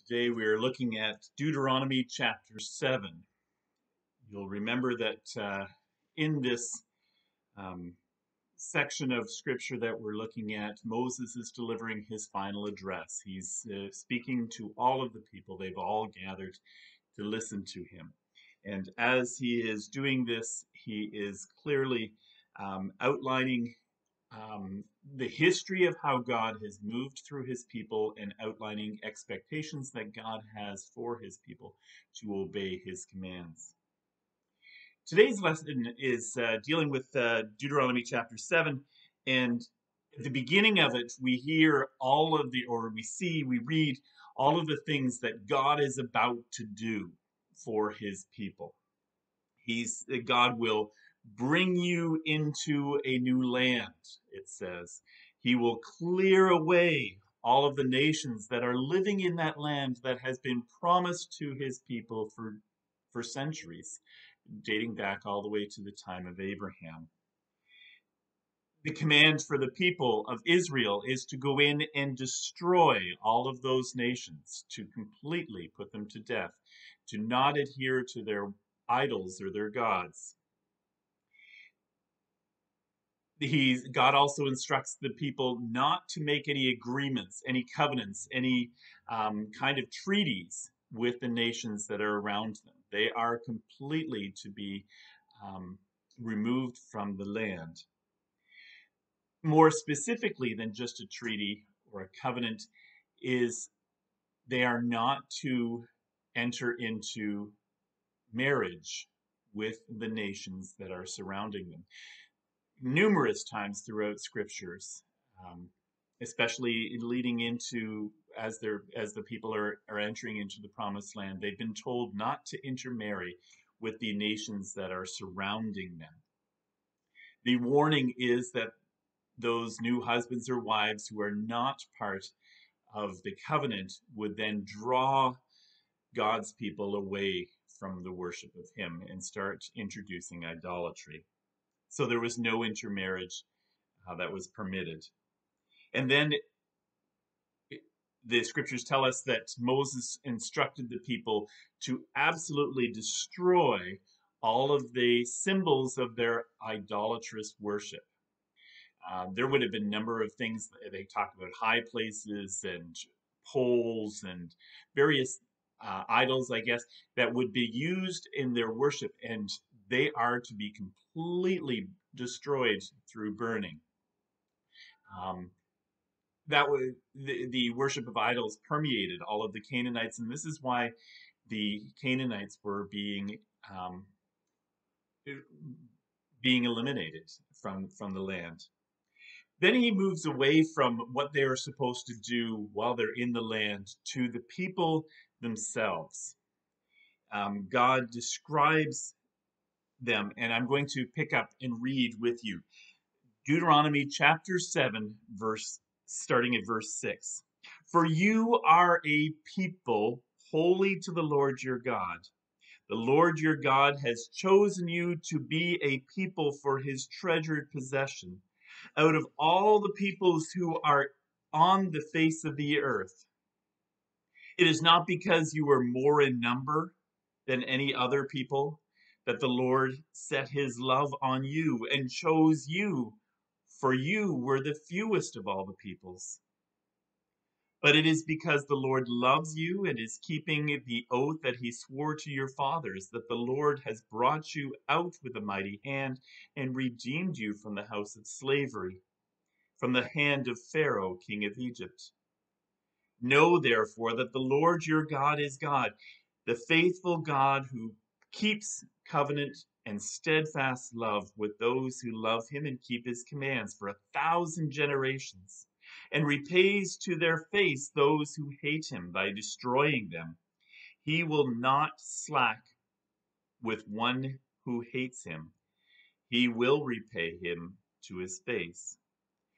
Today we are looking at Deuteronomy chapter 7. You'll remember that in this um, section of scripture that we're looking at, Moses is delivering his final address. He's speaking to all of the people. They've all gathered to listen to him. And as he is doing this, he is clearly outlining the history of how God has moved through his people and outlining expectations that God has for his people to obey his commands. Today's lesson is dealing with Deuteronomy chapter 7, and at the beginning of it, we hear all of we read all of the things that God is about to do for his people. God will bring you into a new land, it says. He will clear away all of the nations that are living in that land that has been promised to his people for centuries, dating back all the way to the time of Abraham. The command for the people of Israel is to go in and destroy all of those nations, to completely put them to death, to not adhere to their idols or their gods. God also instructs the people not to make any agreements, any covenants, any kind of treaties with the nations that are around them. They are completely to be removed from the land. More specifically than just a treaty or a covenant is they are not to enter into marriage with the nations that are surrounding them. Numerous times throughout scriptures, especially leading into as the people are entering into the promised land, they've been told not to intermarry with the nations that are surrounding them. The warning is that those new husbands or wives who are not part of the covenant would then draw God's people away from the worship of him and start introducing idolatry. So there was no intermarriage that was permitted. And then the scriptures tell us that Moses instructed the people to absolutely destroy all of the symbols of their idolatrous worship. There would have been a number of things. They talked about high places and poles and various idols, I guess, that would be used in their worship, and they are to be completely destroyed through burning. That was the worship of idols permeated all of the Canaanites, and this is why the Canaanites were being eliminated from the land. Then he moves away from what they are supposed to do while they're in the land to the people themselves. God describes them, and I'm going to pick up and read with you Deuteronomy chapter 7, starting at verse 6. For you are a people holy to the Lord your God. The Lord your God has chosen you to be a people for his treasured possession out of all the peoples who are on the face of the earth. It is not because you are more in number than any other people that the Lord set his love on you and chose you, for you were the fewest of all the peoples. But it is because the Lord loves you and is keeping the oath that he swore to your fathers, that the Lord has brought you out with a mighty hand and redeemed you from the house of slavery, from the hand of Pharaoh, king of Egypt. Know therefore that the Lord your God is God, the faithful God who keeps covenant and steadfast love with those who love him and keep his commands for 1,000 generations, and repays to their face those who hate him by destroying them. He will not slack with one who hates him. He will repay him to his face.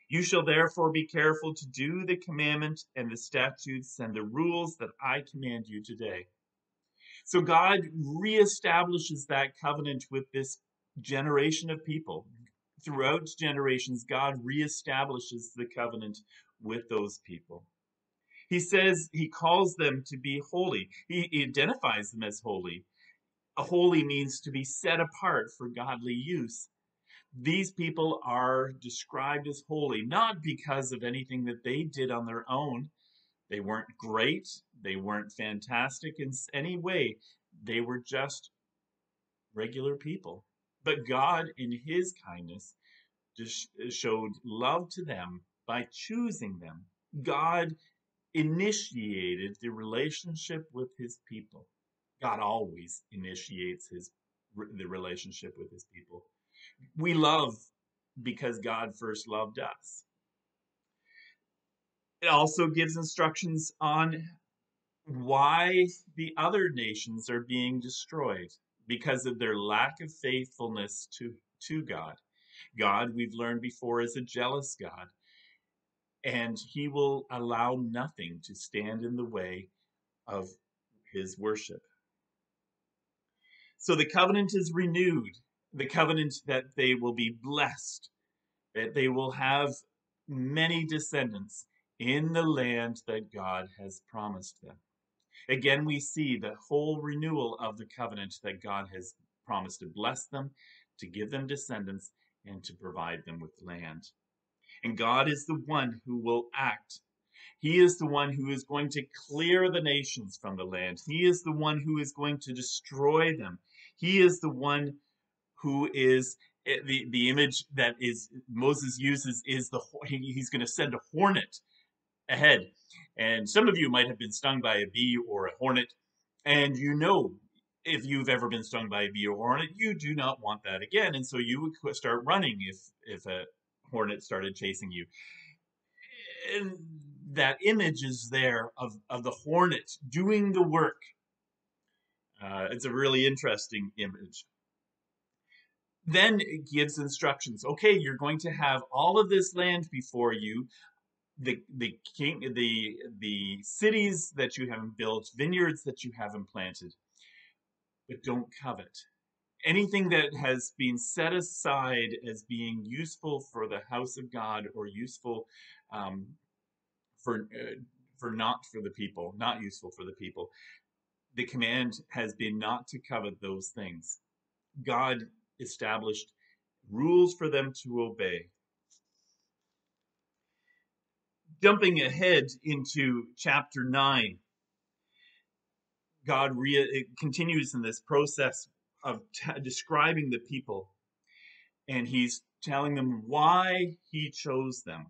You shall therefore be careful to do the commandment and the statutes and the rules that I command you today. So God reestablishes that covenant with this generation of people. Throughout generations, God reestablishes the covenant with those people. He says he calls them to be holy. He identifies them as holy. A holy means to be set apart for godly use. These people are described as holy, not because of anything that they did on their own. They weren't great. They weren't fantastic in any way. They were just regular people. But God, in his kindness, just showed love to them by choosing them. God initiated the relationship with his people. God always initiates the relationship with his people. We love because God first loved us. It also gives instructions on why the other nations are being destroyed because of their lack of faithfulness to God. God, we've learned before, is a jealous God, and he will allow nothing to stand in the way of his worship. So the covenant is renewed, the covenant that they will be blessed, that they will have many descendants in the land that God has promised them. Again, we see the whole renewal of the covenant that God has promised to bless them, to give them descendants, and to provide them with land. And God is the one who will act. He is the one who is going to clear the nations from the land. He is the one who is going to destroy them. He is the one who is the image that is Moses uses is he's going to send a hornet ahead. And some of you might have been stung by a bee or a hornet, and you know if you've ever been stung by a bee or hornet, you do not want that again, and so you would start running if a hornet started chasing you. And that image is there of the hornet doing the work. It's a really interesting image. Then it gives instructions. Okay, you're going to have all of this land before you. The cities that you haven't built, vineyards that you haven't planted, but don't covet. Anything that has been set aside as being useful for the house of God or useful um, for not for the people, not useful for the people. The command has been not to covet those things. God established rules for them to obey. Jumping ahead into chapter 9, God continues in this process of describing the people, and he's telling them why he chose them.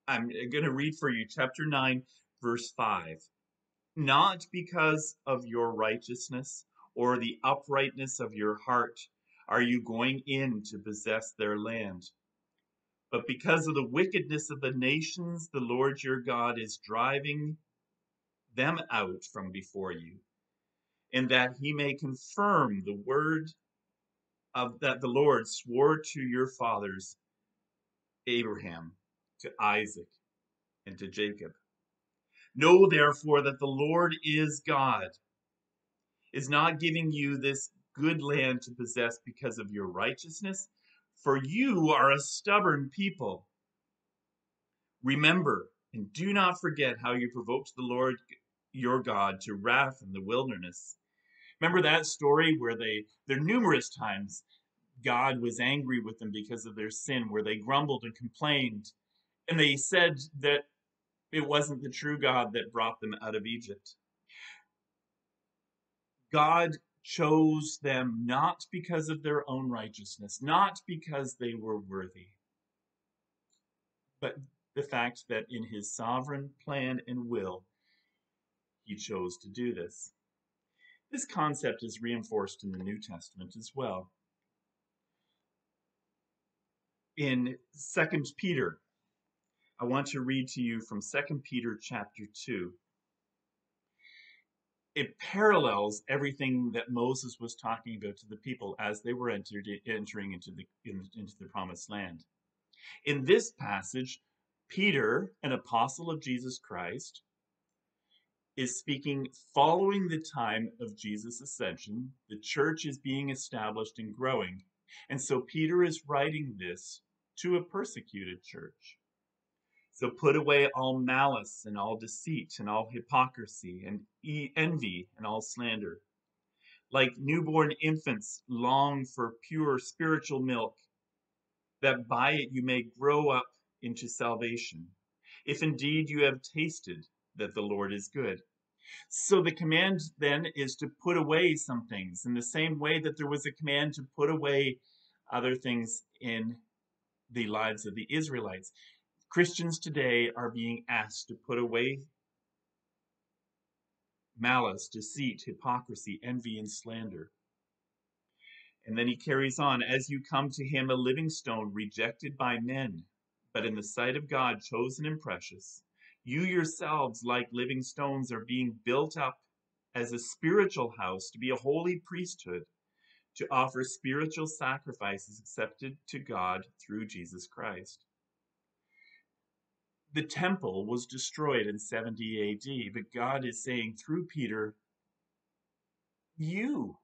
I'm going to read for you chapter 9, verse 5. Not because of your righteousness or the uprightness of your heart are you going in to possess their land, but because of the wickedness of the nations the Lord your God is driving them out from before you, and that he may confirm the word of that the Lord swore to your fathers, Abraham, to Isaac, and to Jacob. Know therefore that the Lord is God, is not giving you this good land to possess because of your righteousness, for you are a stubborn people. Remember and do not forget how you provoked the Lord your God to wrath in the wilderness. Remember that story where there numerous times God was angry with them because of their sin, where they grumbled and complained, and they said that it wasn't the true God that brought them out of Egypt. God chose them not because of their own righteousness, not because they were worthy, but the fact that in his sovereign plan and will, he chose to do this. This concept is reinforced in the New Testament as well. In 2 Peter, I want to read to you from 2 Peter chapter 2. It parallels everything that Moses was talking about to the people as they were entering into the promised land. In this passage, Peter, an apostle of Jesus Christ, is speaking following the time of Jesus' ascension. The church is being established and growing. And so Peter is writing this to a persecuted church. So put away all malice and all deceit and all hypocrisy and envy and all slander. Like newborn infants, long for pure spiritual milk, that by it you may grow up into salvation, if indeed you have tasted that the Lord is good. So the command then is to put away some things in the same way that there was a command to put away other things in the lives of the Israelites. Christians today are being asked to put away malice, deceit, hypocrisy, envy, and slander. And then he carries on, as you come to him, a living stone rejected by men, but in the sight of God, chosen and precious. You yourselves, like living stones, are being built up as a spiritual house to be a holy priesthood, to offer spiritual sacrifices accepted to God through Jesus Christ. The temple was destroyed in 70 AD, but God is saying through Peter, you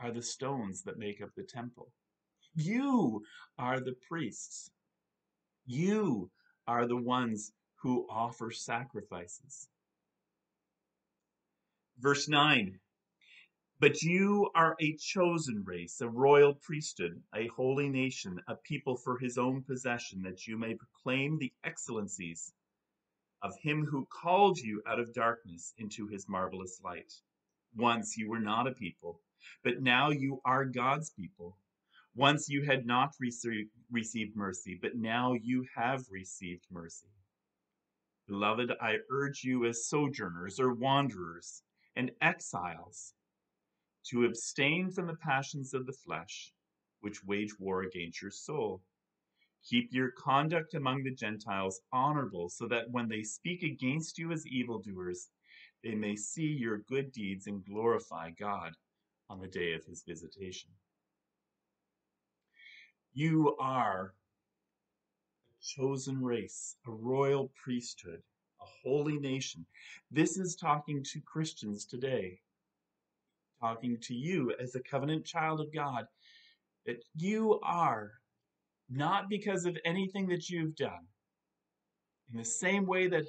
are the stones that make up the temple. You are the priests. You are the ones who offer sacrifices. Verse 9, but you are a chosen race, a royal priesthood, a holy nation, a people for his own possession, that you may proclaim the excellencies of him who called you out of darkness into his marvelous light. Once you were not a people, but now you are God's people. Once you had not received mercy, but now you have received mercy. Beloved, I urge you as sojourners or wanderers and exiles to abstain from the passions of the flesh, which wage war against your soul. Keep your conduct among the Gentiles honorable, so that when they speak against you as evildoers, they may see your good deeds and glorify God on the day of his visitation. You are a chosen race, a royal priesthood, a holy nation. This is talking to Christians today, talking to you as a covenant child of God, that you are not because of anything that you've done. In the same way that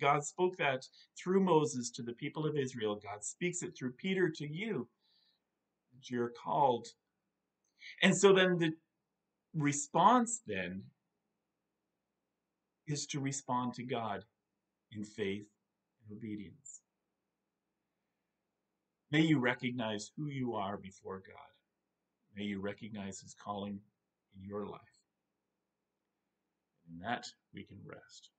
God spoke that through Moses to the people of Israel, God speaks it through Peter to you, that you're called. And so then the response then is to respond to God in faith and obedience. May you recognize who you are before God. May you recognize his calling in your life. And in that we can rest.